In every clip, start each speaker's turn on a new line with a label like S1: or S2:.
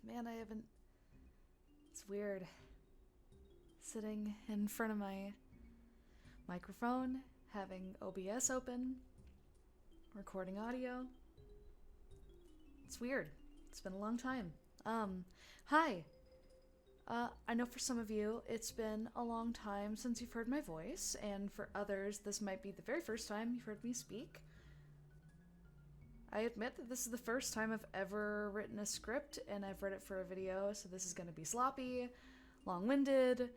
S1: Man, I haven't... It's weird. Sitting in front of my microphone, having OBS open, recording audio. It's weird. It's been a long time. Hi. I know for some of you, it's been a long time since you've heard my voice, and for others, this might be the very first time you've heard me speak. I admit that this is the first time I've ever written a script, and I've read it for a video, so this is going to be sloppy, long-winded,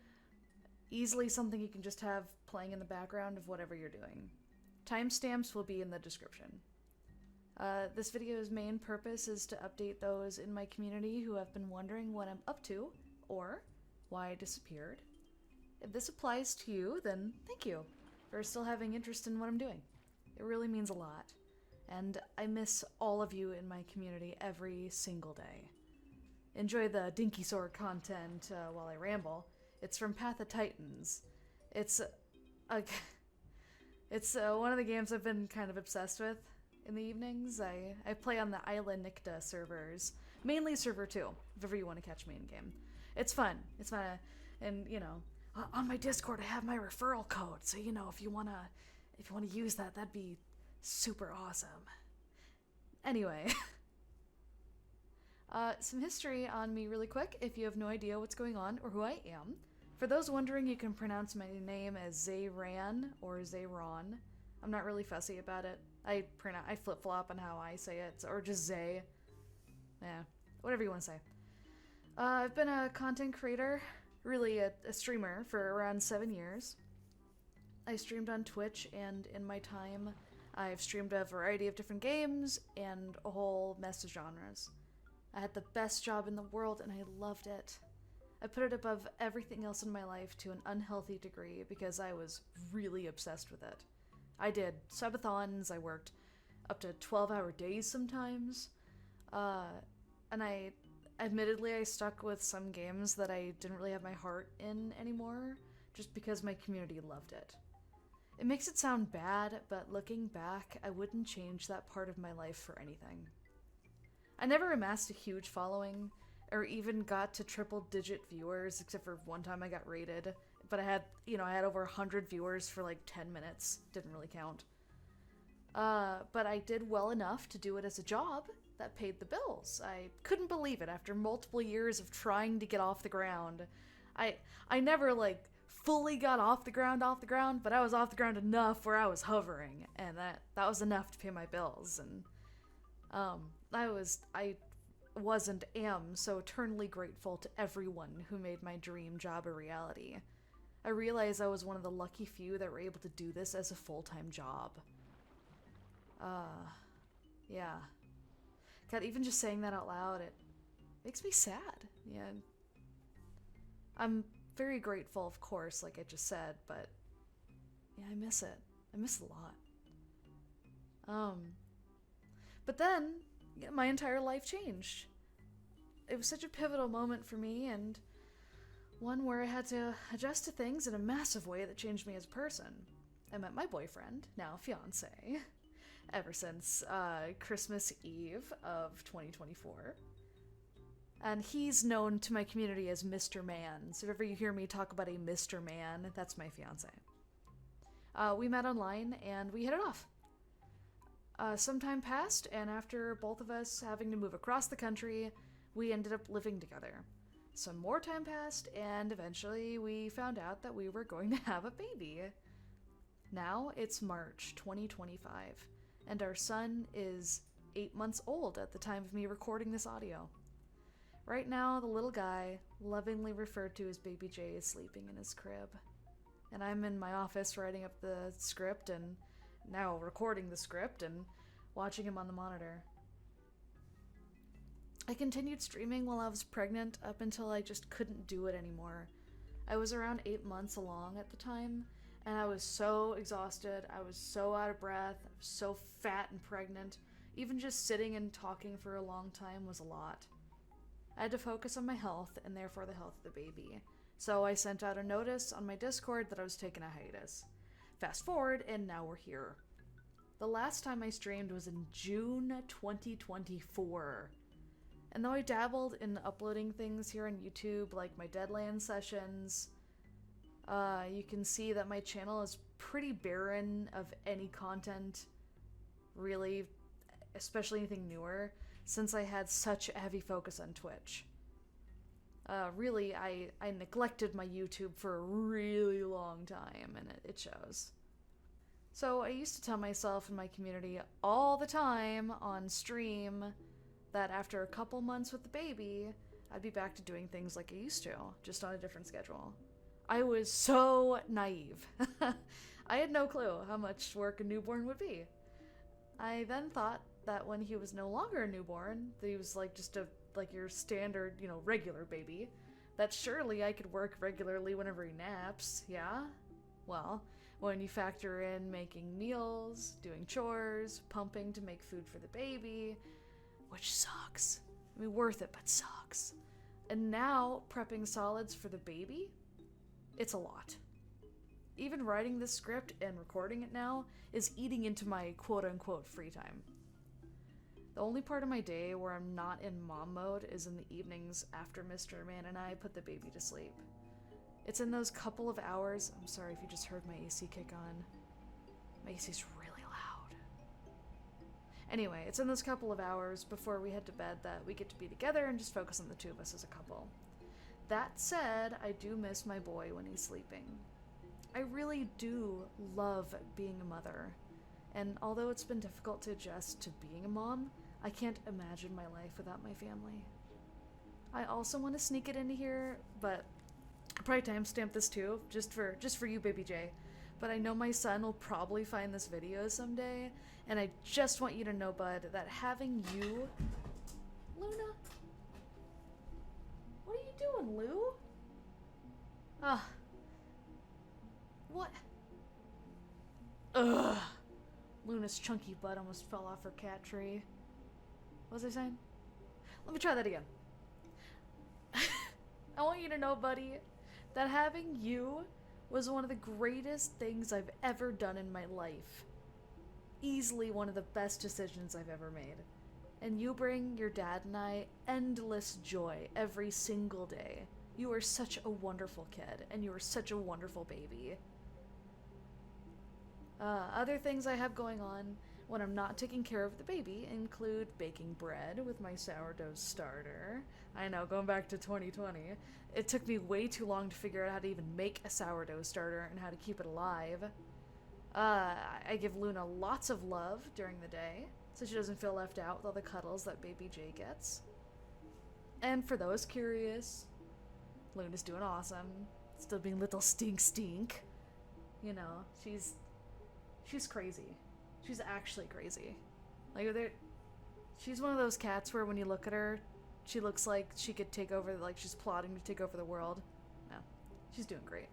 S1: easily something you can just have playing in the background of whatever you're doing. Timestamps will be in the description. This video's main purpose is to update those in my community who have been wondering what I'm up to, or why I disappeared. If this applies to you, then thank you for still having interest in what I'm doing. It really means a lot. And I miss all of you in my community every single day. Enjoy the dinkysaur content while I ramble. It's from Path of Titans. It's one of the games I've been kind of obsessed with in the evenings. I play on the Isla Nicta servers, mainly server 2, if ever you want to catch me in game. It's fun. It's fun, and you know, on my Discord I have my referral code, so you know, if you wanna use that, that'd be super awesome. Anyway, some history on me really quick, if you have no idea what's going on or who I am. For those wondering, you can pronounce my name as Xae'raan or Xae'raan. I'm not really fussy about it. I flip-flop on how I say it, or just Zay. Yeah, whatever you want to say. I've been a content creator, really a streamer, for around 7 years. I streamed on Twitch, and in my time, I've streamed a variety of different games and a whole mess of genres. I had the best job in the world, and I loved it. I put it above everything else in my life to an unhealthy degree because I was really obsessed with it. I did subathons, I worked up to 12-hour days sometimes, and admittedly I stuck with some games that I didn't really have my heart in anymore, just because my community loved it. It makes it sound bad, but looking back, I wouldn't change that part of my life for anything. I never amassed a huge following, or even got to triple-digit viewers, except for one time I got raided. But I had over 100 viewers for like 10 minutes. Didn't really count. But I did well enough to do it as a job that paid the bills. I couldn't believe it after multiple years of trying to get off the ground. I never, like, fully got off the ground, but I was off the ground enough where I was hovering, and that was enough to pay my bills. And I was and am so eternally grateful to everyone who made my dream job a reality. I realized I was one of the lucky few that were able to do this as a full-time job. Yeah. God, even just saying that out loud, it makes me sad. Yeah. I'm very grateful, of course, like I just said, but yeah, I miss it. I miss it a lot. But then, my entire life changed. It was such a pivotal moment for me, and one where I had to adjust to things in a massive way that changed me as a person. I met my boyfriend, now fiance, ever since Christmas Eve of 2024. And he's known to my community as Mr. Man, so if ever you hear me talk about a Mr. Man, that's my fiance. We met online, and we hit it off. Some time passed, and after both of us having to move across the country, we ended up living together. Some more time passed, and eventually we found out that we were going to have a baby. Now it's March 2025, and our son is 8 months old at the time of me recording this audio. Right now, the little guy, lovingly referred to as Baby J, is sleeping in his crib. And I'm in my office writing up the script and now recording the script and watching him on the monitor. I continued streaming while I was pregnant up until I just couldn't do it anymore. I was around 8 months along at the time, and I was so exhausted, I was so out of breath, I was so fat and pregnant. Even just sitting and talking for a long time was a lot. I had to focus on my health, and therefore the health of the baby. So I sent out a notice on my Discord that I was taking a hiatus. Fast forward, and now we're here. The last time I streamed was in June 2024. And though I dabbled in uploading things here on YouTube, like my Deadlands sessions, you can see that my channel is pretty barren of any content, really, especially anything newer, since I had such a heavy focus on Twitch. Really, I neglected my YouTube for a really long time, and it shows. So I used to tell myself in my community all the time on stream that after a couple months with the baby, I'd be back to doing things like I used to, just on a different schedule. I was so naive. I had no clue how much work a newborn would be. I then thought that when he was no longer a newborn, that he was like just like your standard, regular baby, that surely I could work regularly whenever he naps, yeah? Well, when you factor in making meals, doing chores, pumping to make food for the baby, which sucks. I mean, worth it, but sucks. And now, prepping solids for the baby? It's a lot. Even writing this script and recording it now is eating into my quote-unquote free time. The only part of my day where I'm not in mom mode is in the evenings after Mr. Man and I put the baby to sleep. It's in those couple of hours— I'm sorry if you just heard my AC kick on. My AC's really loud. Anyway, it's in those couple of hours before we head to bed that we get to be together and just focus on the two of us as a couple. That said, I do miss my boy when he's sleeping. I really do love being a mother, and although it's been difficult to adjust to being a mom, I can't imagine my life without my family. I also want to sneak it into here, but I'll probably timestamp this too, just for you, baby J. But I know my son will probably find this video someday, and I just want you to know, bud, that having you— Luna? What are you doing, Lou? What? Ugh. Luna's chunky butt almost fell off her cat tree. What was I saying? Let me try that again. I want you to know, buddy, that having you was one of the greatest things I've ever done in my life. Easily one of the best decisions I've ever made. And you bring your dad and I endless joy every single day. You are such a wonderful kid, and you are such a wonderful baby. Other things I have going on when I'm not taking care of the baby include baking bread with my sourdough starter. I know, going back to 2020, it took me way too long to figure out how to even make a sourdough starter and how to keep it alive. I give Luna lots of love during the day, so she doesn't feel left out with all the cuddles that baby J gets. And for those curious, Luna's doing awesome. Still being little stink. You know, she's crazy. She's actually crazy. Like, she's one of those cats where when you look at her, she looks like she could take over, like she's plotting to take over the world. No, she's doing great.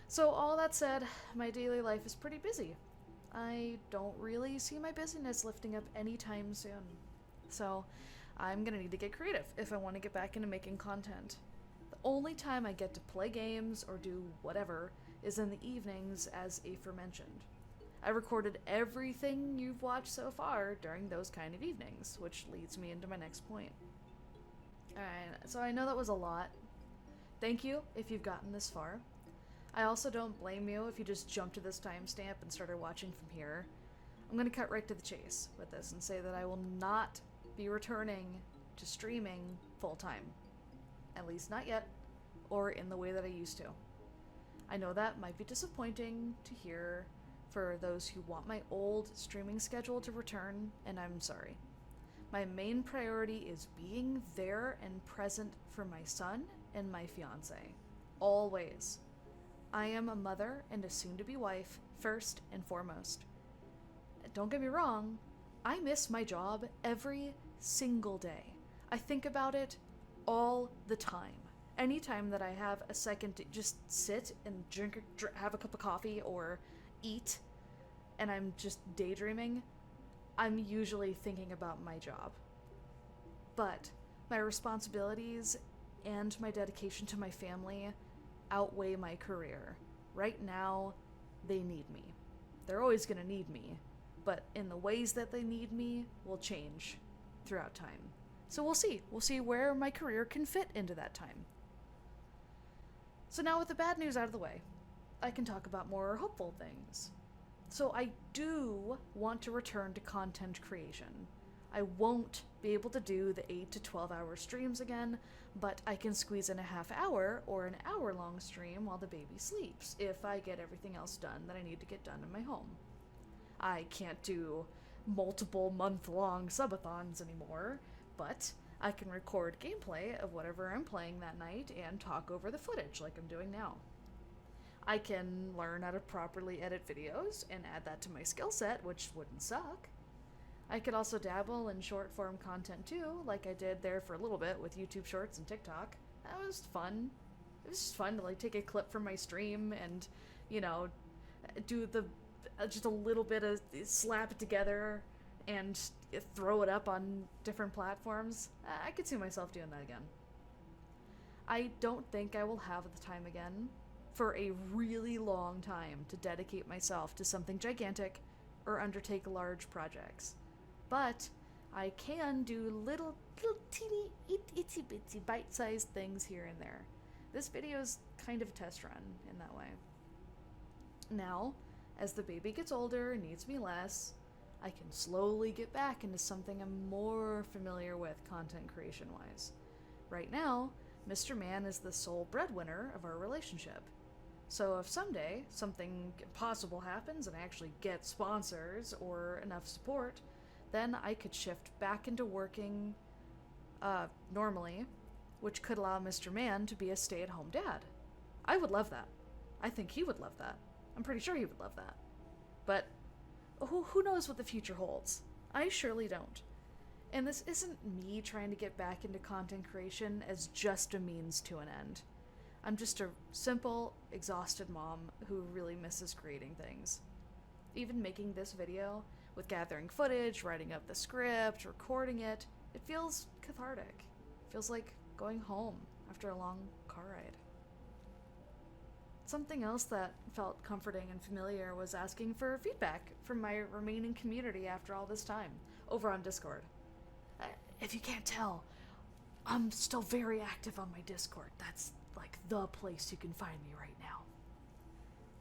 S1: So all that said, my daily life is pretty busy. I don't really see my busyness lifting up anytime soon. So I'm gonna need to get creative if I want to get back into making content. The only time I get to play games or do whatever is in the evenings, as aforementioned. I recorded everything you've watched so far during those kind of evenings, which leads me into my next point. Alright, so I know that was a lot. Thank you if you've gotten this far. I also don't blame you if you just jumped to this timestamp and started watching from here. I'm going to cut right to the chase with this and say that I will not be returning to streaming full-time. At least not yet, or in the way that I used to. I know that might be disappointing to hear for those who want my old streaming schedule to return, and I'm sorry. My main priority is being there and present for my son and my fiance. Always. I am a mother and a soon-to-be wife, first and foremost. Don't get me wrong, I miss my job every single day. I think about it all the time. Anytime that I have a second to just sit and have a cup of coffee or eat, and I'm just daydreaming, I'm usually thinking about my job. But my responsibilities and my dedication to my family outweigh my career. Right now, they need me. They're always gonna need me, but in the ways that they need me will change throughout time. So we'll see. We'll see where my career can fit into that time. So now with the bad news out of the way, I can talk about more hopeful things. So I do want to return to content creation. I won't be able to do the 8 to 12 hour streams again, but I can squeeze in a half hour or an hour long stream while the baby sleeps if I get everything else done that I need to get done in my home. I can't do multiple month-long subathons anymore, but I can record gameplay of whatever I'm playing that night and talk over the footage like I'm doing now. I can learn how to properly edit videos and add that to my skill set, which wouldn't suck. I could also dabble in short-form content too, like I did there for a little bit with YouTube Shorts and TikTok. That was fun. It was just fun to like take a clip from my stream and, you know, do the just a little bit of slap it together and throw it up on different platforms. I could see myself doing that again. I don't think I will have the time again for a really long time to dedicate myself to something gigantic or undertake large projects. But I can do little teeny itsy bitsy bite-sized things here and there. This video is kind of a test run in that way. Now, as the baby gets older and needs me less, I can slowly get back into something I'm more familiar with content creation-wise. Right now, Mr. Man is the sole breadwinner of our relationship. So if someday something impossible happens and I actually get sponsors or enough support, then I could shift back into working normally, which could allow Mr. Man to be a stay-at-home dad. I would love that. I think he would love that. I'm pretty sure he would love that. But who knows what the future holds? I surely don't. And this isn't me trying to get back into content creation as just a means to an end. I'm just a simple, exhausted mom who really misses creating things. Even making this video, with gathering footage, writing up the script, recording it, it feels cathartic. It feels like going home after a long car ride. Something else that felt comforting and familiar was asking for feedback from my remaining community after all this time, over on Discord. If you can't tell, I'm still very active on my Discord. That's like the place you can find me right now.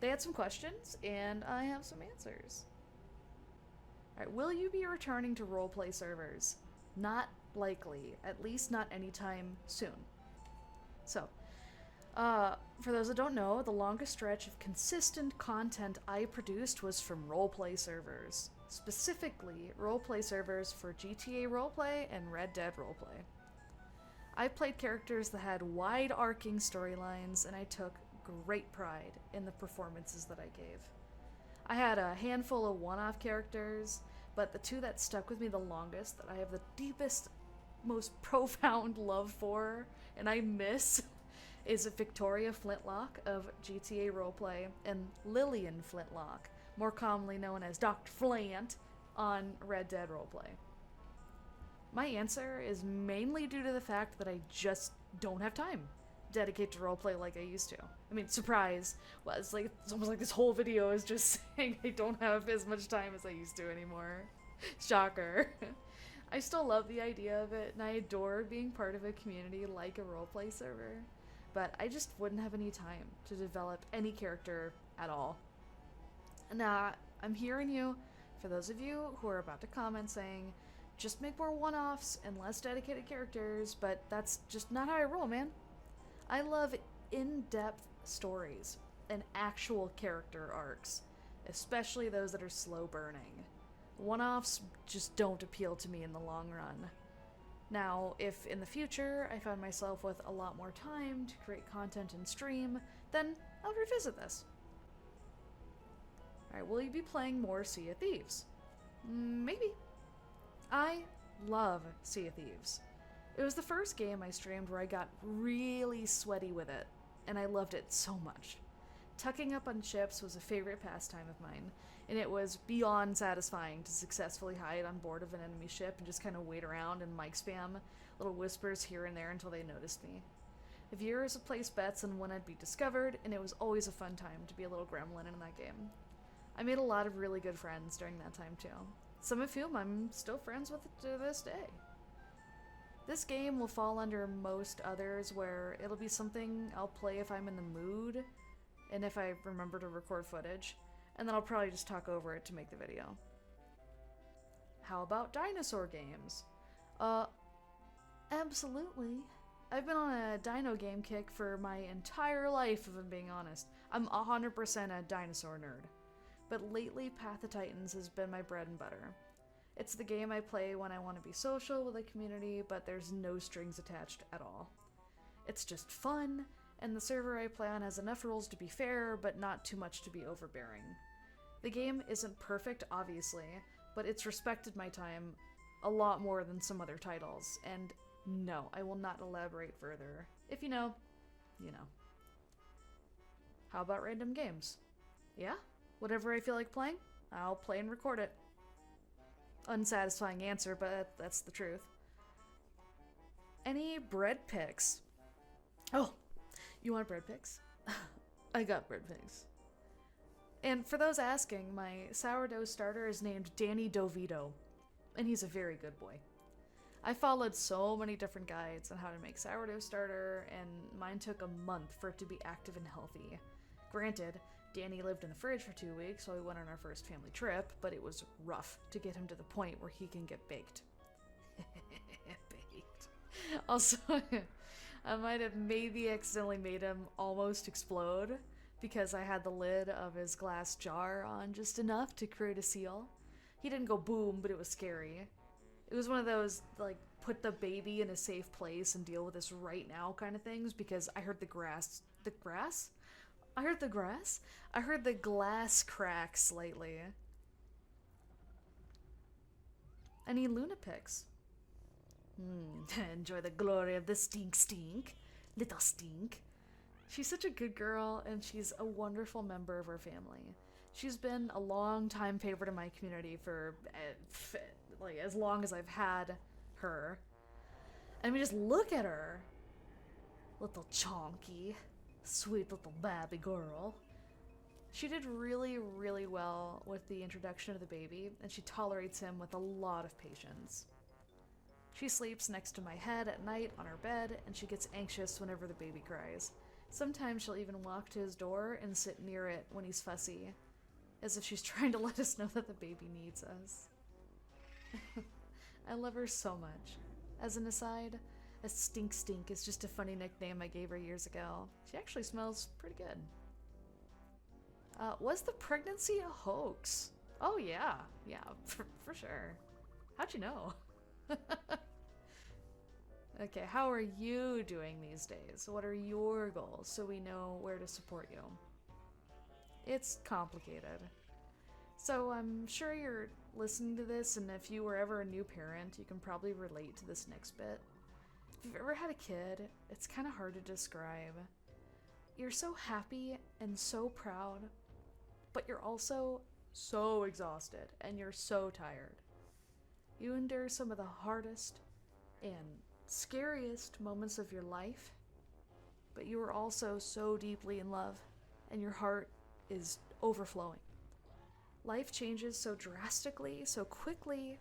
S1: They had some questions, and I have some answers. Alright, will you be returning to roleplay servers? Not likely, at least not anytime soon. So, for those that don't know, the longest stretch of consistent content I produced was from roleplay servers. Specifically, roleplay servers for GTA Roleplay and Red Dead Roleplay. I played characters that had wide-arcing storylines, and I took great pride in the performances that I gave. I had a handful of one-off characters, but the two that stuck with me the longest, that I have the deepest, most profound love for, and I miss, is Victoria Flintlock of GTA Roleplay and Lillian Flintlock, more commonly known as Dr. Flant on Red Dead Roleplay. My answer is mainly due to the fact that I just don't have time to dedicate to roleplay like I used to. I mean, surprise. Well, it's almost like this whole video is just saying I don't have as much time as I used to anymore. Shocker. I still love the idea of it, and I adore being part of a community like a roleplay server, but I just wouldn't have any time to develop any character at all. Now, I'm hearing you, for those of you who are about to comment saying, just make more one-offs and less dedicated characters, but that's just not how I roll, man. I love in-depth stories and actual character arcs, especially those that are slow burning. One-offs just don't appeal to me in the long run. Now, if in the future I find myself with a lot more time to create content and stream, then I'll revisit this. Alright, will you be playing more Sea of Thieves? Maybe. I love Sea of Thieves. It was the first game I streamed where I got really sweaty with it, and I loved it so much. Tucking up on ships was a favorite pastime of mine, and it was beyond satisfying to successfully hide on board of an enemy ship and just kind of wait around and mic spam little whispers here and there until they noticed me. Viewers would place bets on when I'd be discovered, and it was always a fun time to be a little gremlin in that game. I made a lot of really good friends during that time too, some of whom I'm still friends with to this day. This game will fall under most others where it'll be something I'll play if I'm in the mood and if I remember to record footage, and then I'll probably just talk over it to make the video. How about dinosaur games? Absolutely. I've been on a dino game kick for my entire life, if I'm being honest. I'm 100% a dinosaur nerd. But lately, Path of Titans has been my bread and butter. It's the game I play when I want to be social with a community, but there's no strings attached at all. It's just fun, and the server I play on has enough rules to be fair, but not too much to be overbearing. The game isn't perfect, obviously, but it's respected my time a lot more than some other titles, and no, I will not elaborate further. If you know, you know. How about random games? Yeah? Whatever I feel like playing, I'll play and record it. Unsatisfying answer, but that's the truth. Any bread pics? Oh, you want bread pics? I got bread pics. And for those asking, my sourdough starter is named Danny DeVito, and he's a very good boy. I followed so many different guides on how to make sourdough starter, and mine took a month for it to be active and healthy. Granted, Danny lived in the fridge for 2 weeks while we went on our first family trip, but it was rough to get him to the point where he can get baked. Baked. Also, I might have maybe accidentally made him almost explode because I had the lid of his glass jar on just enough to create a seal. He didn't go boom, but it was scary. It was one of those, like, put the baby in a safe place and deal with this right now kind of things, because I heard the grass? I heard the grass? I heard the glass crack slightly. Any Luna pics? Enjoy the glory of the stink. Little stink. She's such a good girl, and she's a wonderful member of our family. She's been a long-time favorite in my community for, like, as long as I've had her. I mean, just look at her. Little chonky. Sweet little baby girl. She did really, really well with the introduction of the baby, and she tolerates him with a lot of patience. She sleeps next to my head at night on her bed, and she gets anxious whenever the baby cries. Sometimes she'll even walk to his door and sit near it when he's fussy, as if she's trying to let us know that the baby needs us. I love her so much. As an aside, a stink is just a funny nickname I gave her years ago. She actually smells pretty good. Was the pregnancy a hoax? Oh yeah, for sure. How'd you know? Okay, how are you doing these days? What are your goals so we know where to support you? It's complicated. So I'm sure you're listening to this, and if you were ever a new parent, you can probably relate to this next bit. If you've ever had a kid, it's kind of hard to describe. You're so happy and so proud, but you're also so exhausted and you're so tired. You endure some of the hardest and scariest moments of your life, but you are also so deeply in love and your heart is overflowing. Life changes so drastically, so quickly,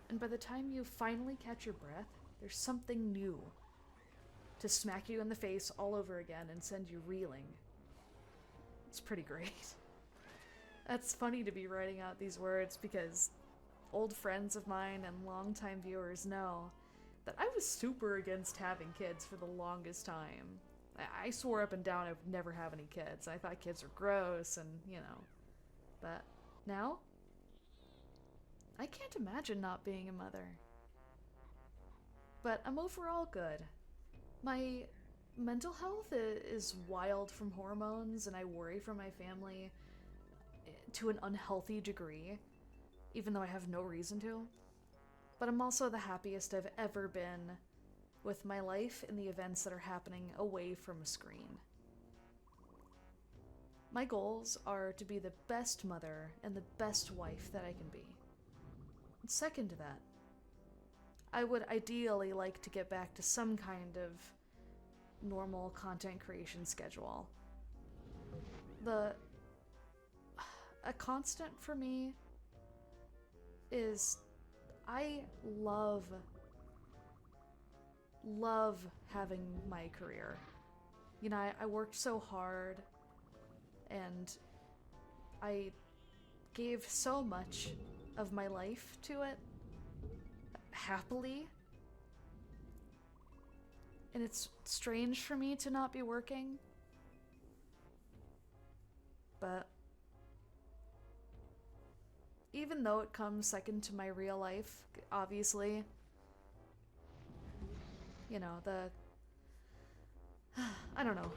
S1: and by the time you finally catch your breath, there's something new to smack you in the face all over again and send you reeling. It's pretty great. That's funny to be writing out these words because old friends of mine and longtime viewers know that I was super against having kids for the longest time. I swore up and down I would never have any kids. I thought kids were gross and, you know. But now, I can't imagine not being a mother. But I'm overall good. My mental health is wild from hormones, and I worry for my family to an unhealthy degree, even though I have no reason to. But I'm also the happiest I've ever been with my life and the events that are happening away from a screen. My goals are to be the best mother and the best wife that I can be. And second to that, I would ideally like to get back to some kind of normal content creation schedule. A constant for me is I love love having my career. You know, I worked so hard and I gave so much of my life to it, happily. And it's strange for me to not be working. But even though it comes second to my real life, obviously, you know, I don't know.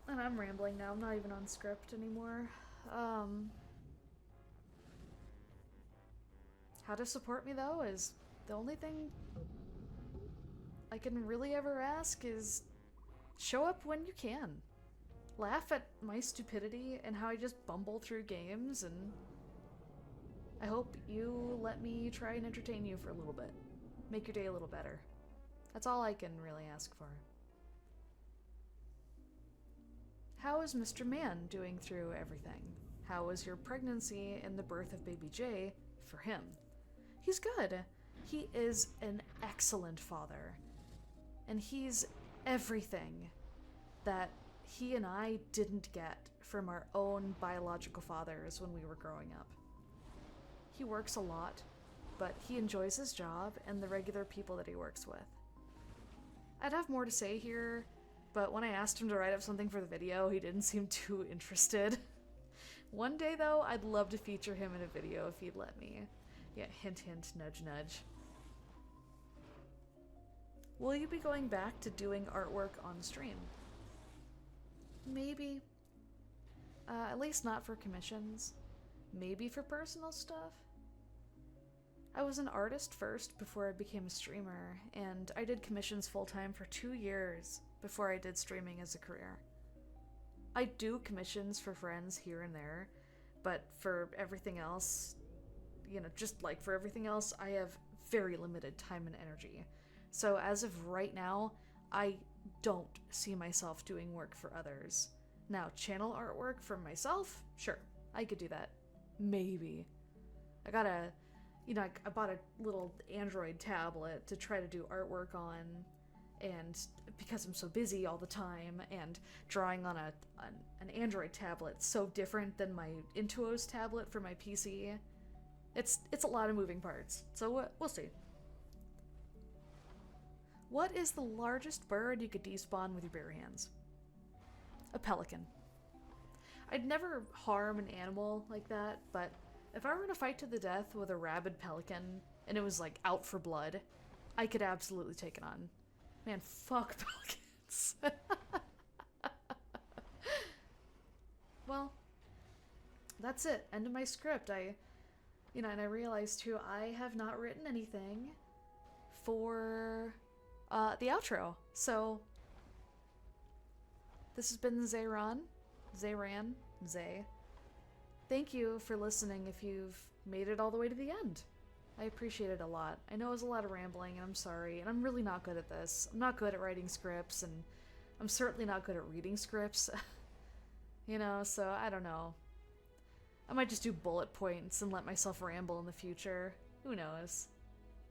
S1: And I'm rambling now, I'm not even on script anymore. How to support me, though, is the only thing I can really ever ask is show up when you can. Laugh at my stupidity and how I just bumble through games, and I hope you let me try and entertain you for a little bit. Make your day a little better. That's all I can really ask for. How is Mr. Man doing through everything? How was your pregnancy and the birth of baby Jay for him? He's good. He is an excellent father. And he's everything that he and I didn't get from our own biological fathers when we were growing up. He works a lot, but he enjoys his job and the regular people that he works with. I'd have more to say here, but when I asked him to write up something for the video, he didn't seem too interested. One day, though, I'd love to feature him in a video if he'd let me. Yeah, hint, hint, nudge, nudge. Will you be going back to doing artwork on stream? Maybe. At least not for commissions. Maybe for personal stuff. I was an artist first before I became a streamer, and I did commissions full-time for 2 years before I did streaming as a career. I do commissions for friends here and there, but for everything else, you know, just like for everything else, I have very limited time and energy. So as of right now, I don't see myself doing work for others. Now, channel artwork for myself? Sure, I could do that. Maybe. I bought a little Android tablet to try to do artwork on, and because I'm so busy all the time, and drawing on an Android tablet so different than my Intuos tablet for my PC, it's a lot of moving parts, so we'll see. What is the largest bird you could despawn with your bare hands? A pelican. I'd never harm an animal like that, but if I were in a fight to the death with a rabid pelican and it was like out for blood, I could absolutely take it on. Man, fuck pelicans. Well, that's it. End of my script. And I realized too, I have not written anything for the outro. So this has been Xae'raan. Thank you for listening if you've made it all the way to the end. I appreciate it a lot. I know it was a lot of rambling, and I'm sorry, and I'm really not good at this. I'm not good at writing scripts, and I'm certainly not good at reading scripts. So I don't know. I might just do bullet points and let myself ramble in the future. Who knows?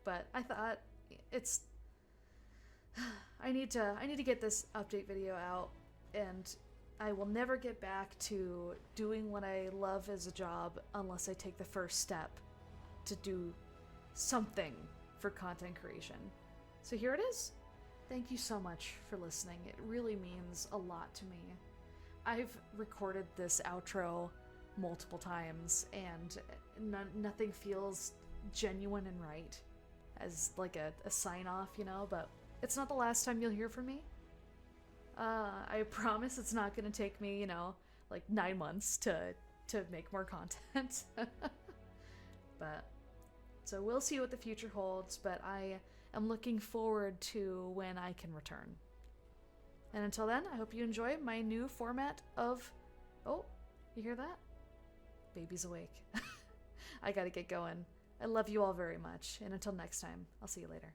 S1: But I thought I need to get this update video out, and I will never get back to doing what I love as a job unless I take the first step to do something for content creation. So here it is. Thank you so much for listening. It really means a lot to me. I've recorded this outro multiple times, and nothing feels genuine and right as like a sign-off, but it's not the last time you'll hear from me. I promise it's not gonna take me, like 9 months to make more content. But, so we'll see what the future holds, but I am looking forward to when I can return. And until then, I hope you enjoy my new format of... Oh, you hear that? Baby's awake. I gotta get going. I love you all very much, and until next time, I'll see you later.